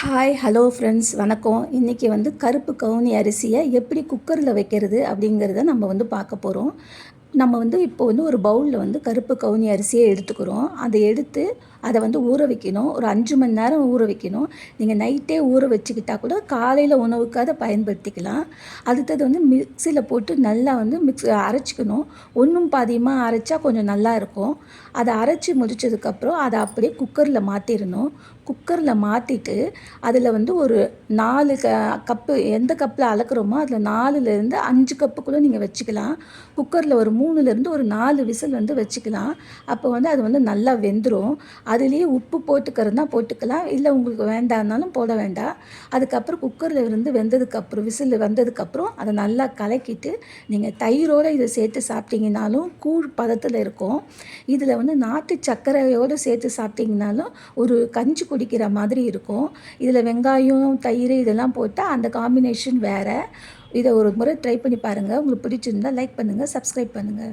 Hi hello friends வணக்கம். இன்றைக்கி கருப்பு கவுனி அரிசியை எப்படி குக்கரில் வைக்கிறது அப்படிங்கிறத நம்ம பார்க்க போகிறோம். நம்ம இப்போ ஒரு பவுலில் கருப்பு கவுனி அரிசியை எடுத்துக்கிறோம். அதை எடுத்து அதை ஊற வைக்கணும். ஒரு 5 மணி நேரம் ஊற வைக்கணும். நீங்கள் நைட்டே ஊற வச்சுக்கிட்டா கூட காலையில் உணவுக்கு அதை பயன்படுத்திக்கலாம். அடுத்தது மிக்சியில் போட்டு நல்லா அரைச்சிக்கணும். ஒன்றும் பாதியமாக அரைச்சா கொஞ்சம் நல்லா இருக்கும். அதை அரைச்சி முடித்ததுக்கப்புறம் அதை அப்படியே குக்கரில் மாற்றிடணும். குக்கரில் மாற்றிட்டு அதில் ஒரு 4 கப்பு எந்த கப்பில் அளக்குறோமோ அதில் 4லேருந்து 5 கப்புக்குள்ளே நீங்கள் வச்சுக்கலாம். குக்கரில் ஒரு 3லேருந்து ஒரு 4 விசில் வச்சுக்கலாம். அப்போ அது நல்லா வெந்துடும். அதுலேயே உப்பு போட்டுக்கிறதுனா போட்டுக்கலாம், இல்லை உங்களுக்கு வேண்டாம்னாலும் போட வேண்டாம். அதுக்கப்புறம் குக்கரில் வெந்ததுக்கப்புறம் விசில் வந்ததுக்கப்புறம் அதை நல்லா கலக்கிட்டு நீங்கள் தயிரோடு இதை சேர்த்து சாப்பிட்டீங்கனாலும் கூழ் பதத்தில் இருக்கும். இதில் நாட்டு சர்க்கரையோடு சேர்த்து சாப்பிட்டிங்கனாலும் ஒரு கஞ்சி குடிக்கிற மாதிரி இருக்கும். இதில் வெங்காயம் தயிர் இதெல்லாம் போட்டால் அந்த காம்பினேஷன் வேறு. இதை ஒரு முறை ட்ரை பண்ணி பாருங்கள். உங்களுக்கு பிடிச்சிருந்தால் லைக் பண்ணுங்கள், சப்ஸ்கிரைப் பண்ணுங்கள்.